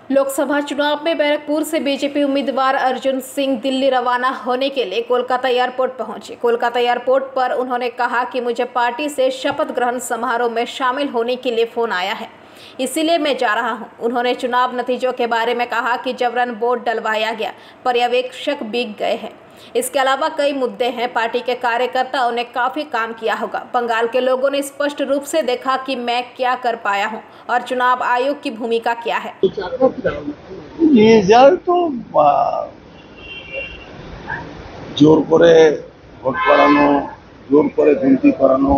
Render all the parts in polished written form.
लोकसभा चुनाव में बैरकपुर से बीजेपी उम्मीदवार अर्जुन सिंह दिल्ली रवाना होने के लिए कोलकाता एयरपोर्ट पहुंचे। कोलकाता एयरपोर्ट पर उन्होंने कहा कि मुझे पार्टी से शपथ ग्रहण समारोह में शामिल होने के लिए फोन आया है, इसीलिए मैं जा रहा हूं। उन्होंने चुनाव नतीजों के बारे में कहा कि जबरन वोट डलवाया गया, पर्यवेक्षक बिक गए हैं। इसके अलावा कई मुद्दे हैं। पार्टी के कार्यकर्ताओं ने काफी काम किया होगा। बंगाल के लोगों ने स्पष्ट रूप से देखा कि मैं क्या कर पाया हूं और चुनाव आयोग की भूमिका क्या है। तो जोर करे ভোট করানো, জোর করে গুনতি করানো,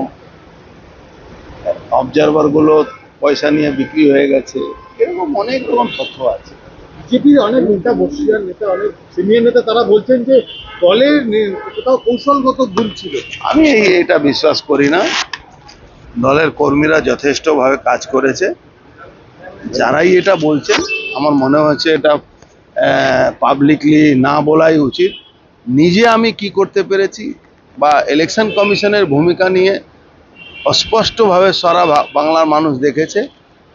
অবজারভার গুলো পয়সা নিয়ে বিক্রি হয়ে গেছে, এরকম অনেক রকম তথ্য আছে। বিজেপির অনেক নেতা, বর্ষীয়ান নেতা, অনেক সিনিয়র নেতা, তারা বলছেন যে দলের কোথাও কৌশলগত ভুল ছিল। আমি এটা বিশ্বাস করি না। দলের কর্মীরা যথেষ্টভাবে কাজ করেছে। যারাই এটা বলছেন আমার মনে হচ্ছে এটা পাবলিকলি না বলাই উচিত। নিজে আমি কি করতে পেরেছি বা ইলেকশন কমিশনের ভূমিকা নিয়ে অস্পষ্টভাবে সারা বাংলার মানুষ দেখেছে,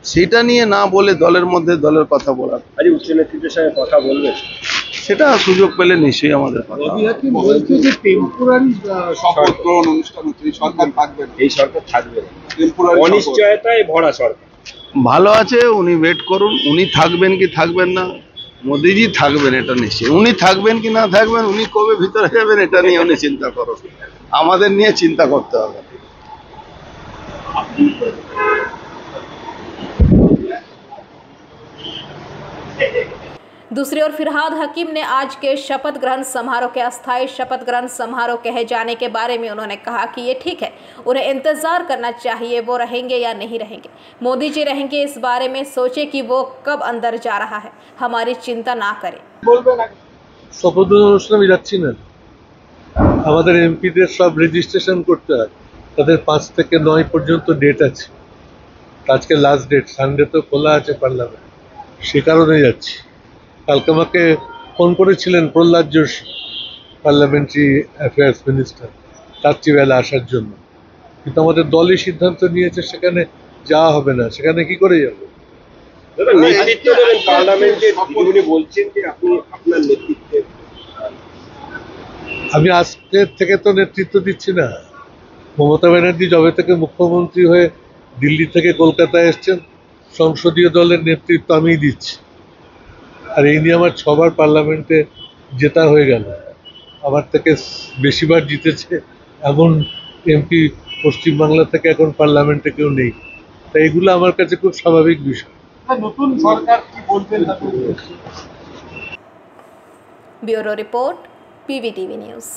সেটা নিয়ে না বলে দলের মধ্যে দলের কথা বলার। আজ উচ্চ নেতৃত্বের সঙ্গে কথা বলবে, সেটা সুযোগ পেলে নিশ্চয়ই আমাদের কথা। বলছে যে টেম্পোরারি শপথ গ্রহণ অনুষ্ঠান হচ্ছে, সরকার থাকবে, এই সরকার থাকবে, টেম্পোরারি অনিশ্চয়তায় ভরা সরকার। ভালো আছে, উনি ওয়েট করুন। উনি থাকবেন কি থাকবেন না, মোদিজি থাকবেন এটা নিশ্চয়ই। উনি থাকবেন কি না থাকবেন, উনি কবে ভিতরে যাবেন, এটা নিয়ে উনি চিন্তা করুন। আমাদের নিয়ে চিন্তা করতে হবে। दूसरी ओर फिरहाद हकीम ने आज के शपथ ग्रहण समारोह के अस्थायी शपथ ग्रहण समारोह कहे जाने के बारे में उन्होंने कहा कि ये ठीक है, उन्हें इंतजार करना चाहिए, वो रहेंगे या नहीं रहेंगे। मोदी जी रहेंगे, इस बारे में सोचे कि वो कब अंदर जा रहा है, हमारी चिंता ना करें। শপথ অনুষ্ঠানে যাচ্ছি না, আমাদের এমপিদের সব রেজিস্ট্রেশন করতে হয়, তাদের 5 থেকে 9 পর্যন্ত ডেট আছে। আজকে লাস্ট ডেট, সানডে তো খোলা আছে পার্লামেন্ট, সে কারণে যাচ্ছি। কালকে আমাকে ফোন করেছিলেন Prahlad Joshi, parliamentary affairs minister, রাত্রিবেলা আসার জন্য, কিন্তু আমাদের দলই সিদ্ধান্ত নিয়েছে সেখানে যাওয়া হবে না। সেখানে কি করে যাব? নেতৃত্ব দেবেন পার্লামেন্টে, উনি বলছেন যে আপনি আপনার নেতৃত্বে। আমি আজকে থেকে তো নেতৃত্ব দিচ্ছি না। মমতা ব্যানার্জি যবে থেকে মুখ্যমন্ত্রী হয়ে দিল্লি থেকে কলকাতায় এসছেন, সংসদীয় দলের নেতৃত্ব আমিই দিচ্ছি। আর এই নিয়ে আমার 6 বার পার্লামেন্টে জেতা হয়ে গেল, আমার থেকে বেশিবার জিতেছে এমন এমপি পশ্চিমবাংলা থেকে এখন পার্লামেন্টে কেউ নেই। তাই এগুলো আমার কাছে খুব স্বাভাবিক বিষয়। নতুন সরকার কি বলবেন? Bureau report, PVTV news.